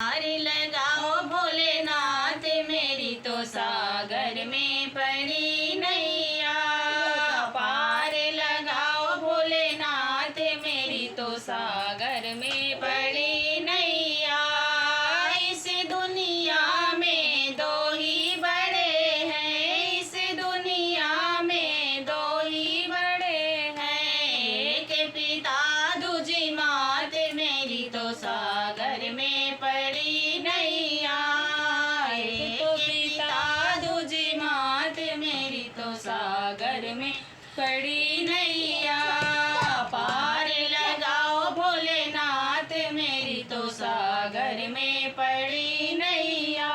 पार लगाओ भोलेनाथ मेरी तो सागर में पड़ी नैया। पार लगाओ भोलेनाथ मेरी तो सागर में पड़ी नैया। इस दुनिया में दो ही बड़े हैं, इस दुनिया में दो ही बड़े हैं। एक पिता दूजी मात मेरी तो सागर में पड़ी नैया। एक पिता दूजी मात मेरी तो सागर में पड़ी नैया। पार लगाओ भोलेनाथ मेरी तो सागर में पड़ी नैया।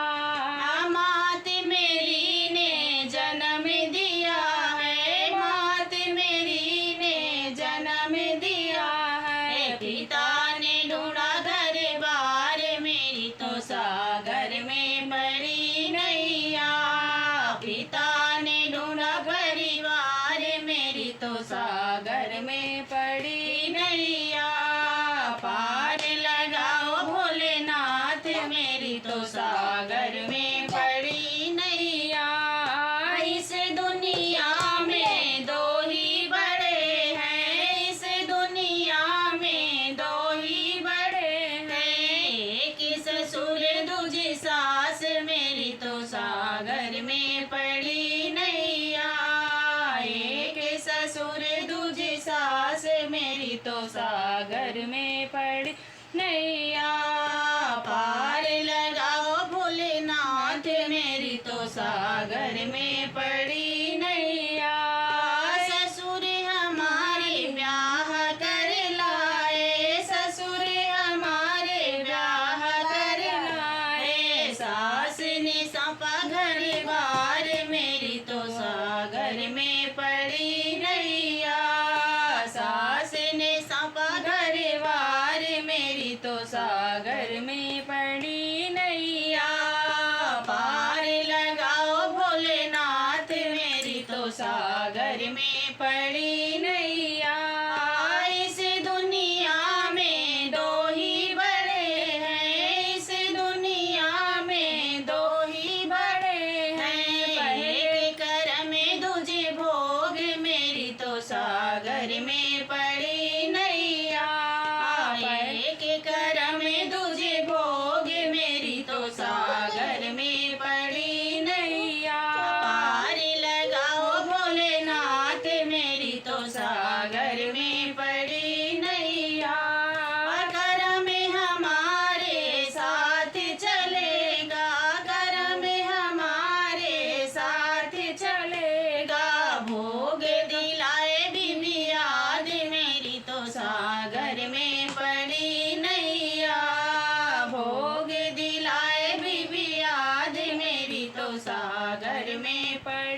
मात मेरी ने जन्म दिया है, मात मेरी ने जन्म दिया है। पिता ने ढूंढा घर बार मेरी तो सागर में पड़ी नैया। पिता ने ढूंढा परिवार मेरी तो सागर में पड़ी नैया। पार लगाओ भोलेनाथ मेरी तो सागर में पड़ी नैया। इस दुनिया में दो ही बड़े हैं, इस दुनिया में दो ही बड़े हैं। एक ससुर दूजी सास मेरी तो सागर में पड़ी नैया। एक ससुर दूजी सास मेरी तो सागर में पड़ी नैया। पार लगाओ भोलेनाथ मेरी तो सागर में पड़ी नैया। ससुर हमारे ब्याह कर लाए, ससुर हमारे ब्याह कर लाए। सास ने सौंपा घर बार मेरी तो सागर में पड़ी नैया। सास ने सौंपा घर बार मेरी तो सागर में पड़ी नैया। पार लगाओ भोलेनाथ मेरी तो सागर में पड़ी नैया। इस दुनिया में दो ही बड़े हैं, इस दुनिया में दो ही बड़े हैं। पहले कर में दूजे भोग मेरी तो सागर में पड़ी नैया। एक कर में दूजे भोग मेरी तो सागर में पड़ी नैया। पार लगाओ भोलेनाथ मेरी तो सागर में पड़ी नैया। कर में हमारे साथ चलेगा, कर में हमारे साथ चलेगा। भोग दिलाए बीबी याद मेरी तो सागर में पड़ी नैया। भोग दिलाए बीबी याद मेरी तो सागर में पड़ी